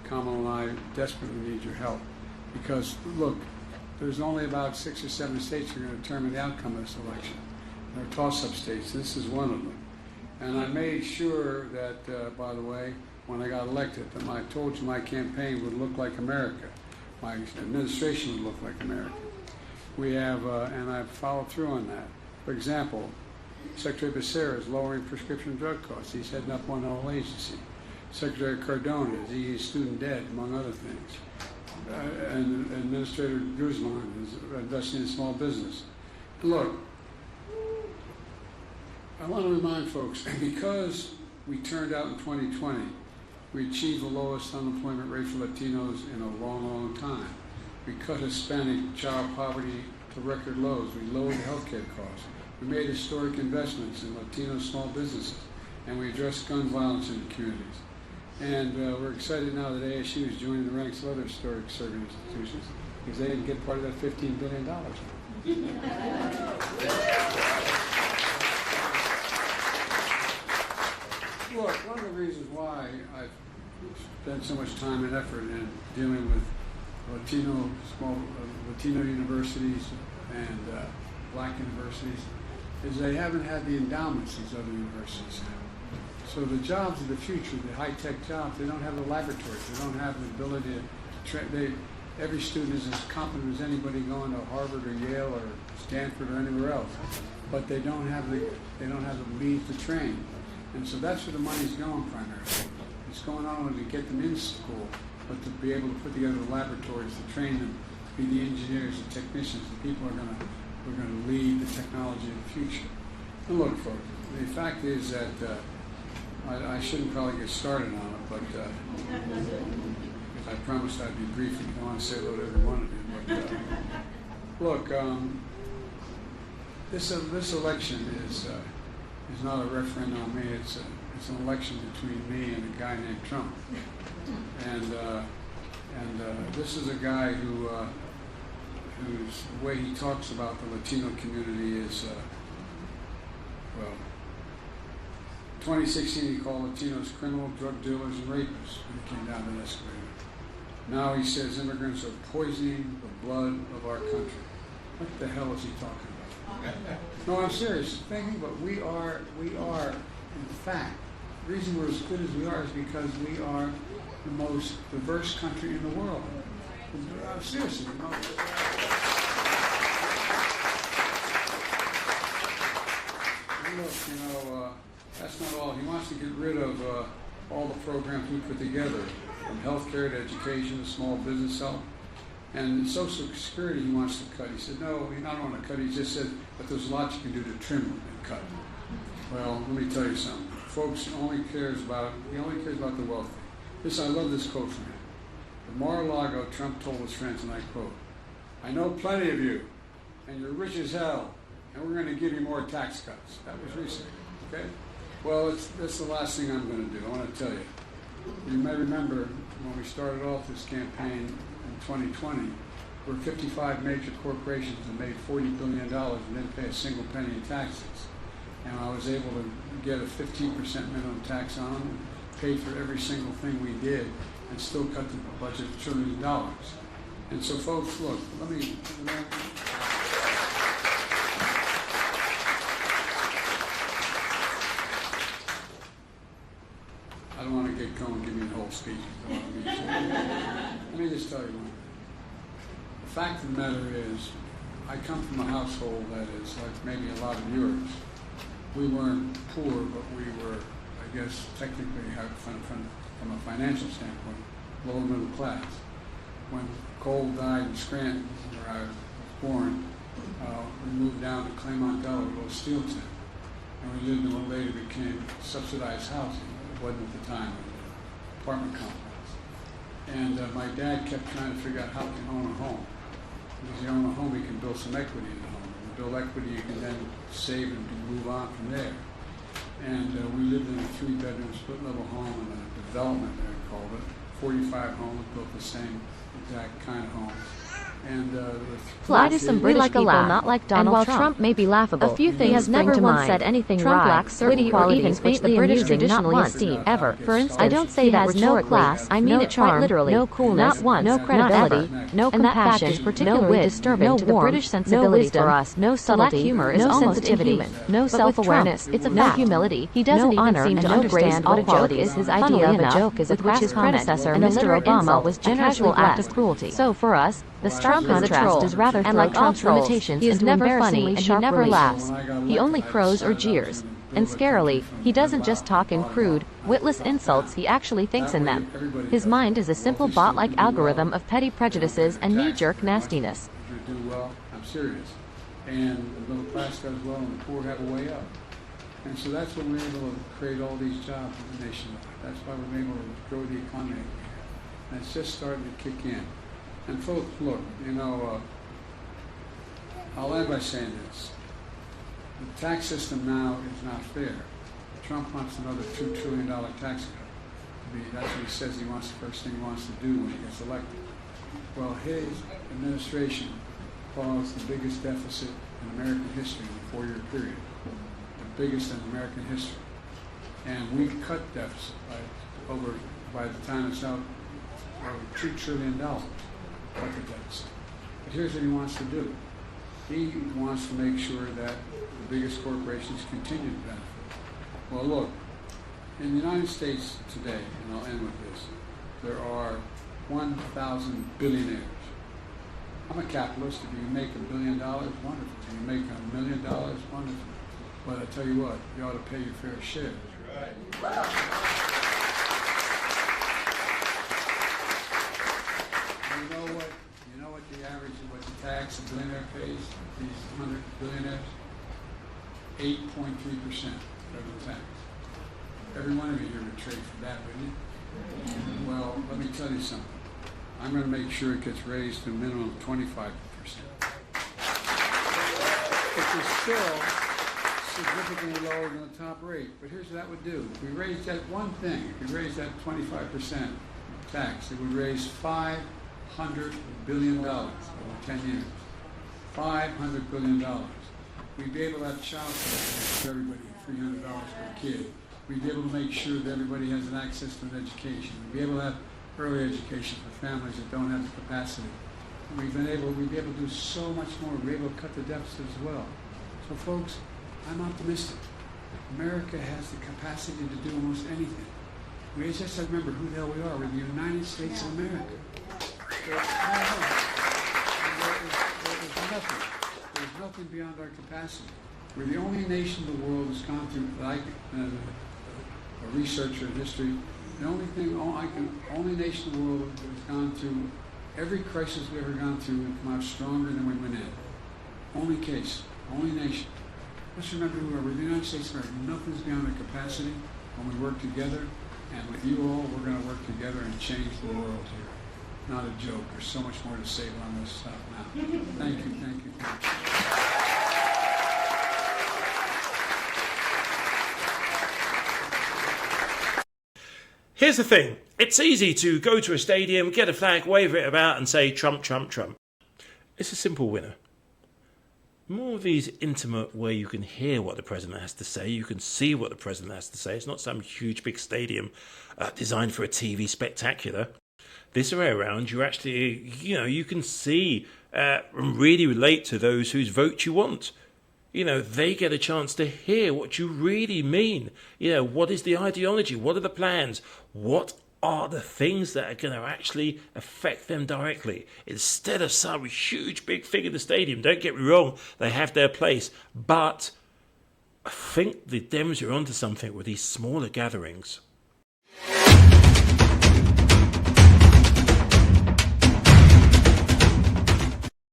Kamala and I desperately need your help. Because, look, there's only about 6 or 7 states that are going to determine the outcome of this election. They're toss-up states. This is one of them. And I made sure that, by the way, when I got elected, that I told you my campaign would look like America. My administration would look like America. We have, and I've followed through on that. For example, Secretary Becerra is lowering prescription drug costs. He's heading up one whole agency. Secretary Cardona is easing student debt, among other things. And Administrator Guzman is investing in small business. Look, I want to remind folks, because we turned out in 2020, we achieved the lowest unemployment rate for Latinos in a long, long time. We cut Hispanic child poverty to record lows. We lowered healthcare costs. We made historic investments in Latino small businesses, and we addressed gun violence in the communities. And we're excited now that ASU is joining the ranks of other historic serving institutions because they didn't get part of that $15 billion. Look, one of the reasons why I've spent so much time and effort in dealing with Latino universities and black universities is they haven't had the endowments these other universities have. So the jobs of the future, the high-tech jobs, they don't have the laboratories. They don't have the ability to train. Every student is as competent as anybody going to Harvard or Yale or Stanford or anywhere else, but they don't have the means to train. And so that's where the money's going primarily. It's going not only to get them in school, but to be able to put together the laboratories to train them, to be the engineers and technicians, the people who are going to lead the technology of the future. And look, folks, the fact is that I shouldn't probably get started on it, but because I promised I'd be brief and I want to say hello to every one of you. But look, this election is not a referendum on me. It's an election between me and a guy named Trump. And this is a guy whose way he talks about the Latino community is, well, 2016 he called Latinos criminal, drug dealers, and rapists when he came down the escalator. Now he says immigrants are poisoning the blood of our country. What the hell is he talking about? No, I'm serious. Thinking, but we are, in fact, the reason we're as good as we are is because we are the most diverse country in the world. Seriously, you know. Look, you know, that's not all. He wants to get rid of all the programs we put together, from healthcare to education to small business help. And Social Security he wants to cut. He said, no, he not want to cut. He just said, but there's lots you can do to trim and cut. Well, let me tell you something. Folks, he only cares about the wealthy. I love this quote from him. At Mar-a-Lago, Trump told his friends, and I quote, I know plenty of you, and you're rich as hell, and we're going to give you more tax cuts. That was recent, okay? Well, that's the last thing I'm going to do. I want to tell you. You may remember when we started off this campaign in 2020, where 55 major corporations that made $40 billion and didn't pay a single penny in taxes. And I was able to get a 15% minimum tax on them, and pay for every single thing we did, and still cut the budget $1 trillion. And so, folks, look, I don't want to get going and give you the whole speech. Let me just tell you one. The fact of the matter is, I come from a household that is like maybe a lot of yours. We weren't poor, but we were, I guess, technically, from a financial standpoint, lower middle class. When Cole died in Scranton, where I was born, we moved down to Claymont, Delaware, a little steel tent. And we lived in what later became subsidized housing. It wasn't at the time, it was an apartment complex. And my dad kept trying to figure out how to own a home. Because you own a home, you can build some equity in the home. When you build equity, you can then save and move on from there. And we lived in a 3-bedroom split-level home in a development, they called it. 45 homes, built the same exact kind of homes. And Why do some British people not like Donald Trump? And while Trump may be laughable, a few things he has never once said anything Trump lacks certain qualities which the British traditionally esteem. Ever. For instance, I don't say that has no class, I mean it quite literally, no coolness, not once, no credibility, no compassion, no wit, disturbing to the British sensibility for us, no subtlety, humor is almost sensitivity, no self-awareness, it's a no humility, he doesn't even seem to understand what a joke is. His idea of a joke is with which his predecessor, Mr. Obama, was generously act of cruelty. So for us, the stark contrast is rather and like Trump's limitations, he is never funny and he never laughs. He only crows or jeers. And scarily, he doesn't just talk in crude, witless insults, he actually thinks in them. His mind is a simple bot-like algorithm of petty prejudices and knee-jerk nastiness. Do well, I'm serious. And the middle class does well and the poor have a way up. And so that's when we're able to create all these jobs in the nation. That's why we're able to grow the economy. And it's just starting to kick in. And folks, look, I'll end by saying this. The tax system now is not fair. Trump wants another $2 trillion tax cut. That's what he says he wants, the first thing he wants to do when he gets elected. Well, his administration caused the biggest deficit in American history in a 4-year period. The biggest in American history. And we cut deficit by the time it's out, over $2 trillion. Cut the deficit. But here's what he wants to do. He wants to make sure that the biggest corporations continue to benefit. Well, look, in the United States today, and I'll end with this, there are 1,000 billionaires. I'm a capitalist. If you can make $1 billion, wonderful. If you can make $1 million, wonderful. But I tell you what, you ought to pay your fair share. That's right. You know what the average of what the tax a billionaire pays? These 100 billionaires? 8.3% federal tax. Every one of you here would trade for that, wouldn't you? Well, let me tell you something. I'm going to make sure it gets raised to a minimum of 25%. Which is still significantly lower than the top rate. But here's what that would do. If we raise that one thing, if we raise that 25% tax, it would raise $500 billion over 10 years. $500 billion. We'd be able to have child care for everybody, $300 per kid. We'd be able to make sure that everybody has an access to an education. We'd be able to have early education for families that don't have the capacity. We'd be able to do so much more. We'd be able to cut the deficit as well. So folks, I'm optimistic. America has the capacity to do almost anything. We just have to remember who the hell we are. We're the United States of America. There's nothing beyond our capacity. We're the only nation in the world that's gone through, like a researcher in history, the only nation in the world that's gone through every crisis we've ever gone through and come out stronger than we went in. Only case, only nation. Let's remember who we are. We're the United States of America. Nothing's beyond our capacity when we work together. And with you all, we're going to work together and change the world here. Not a joke. There's so much more to say, but I'm going to stop now. Thank you, thank you, thank you. Here's the thing. It's easy to go to a stadium, get a flag, wave it about and say Trump, Trump, Trump. It's a simple winner. More of these intimate where you can hear what the president has to say, you can see what the president has to say. It's not some huge big stadium designed for a TV spectacular. This way around, you actually, you can see and really relate to those whose vote you want. They get a chance to hear what you really mean. What is the ideology? What are the plans? What are the things that are going to actually affect them directly? Instead of some huge big thing in the stadium. Don't get me wrong, they have their place. But I think the Dems are onto something with these smaller gatherings.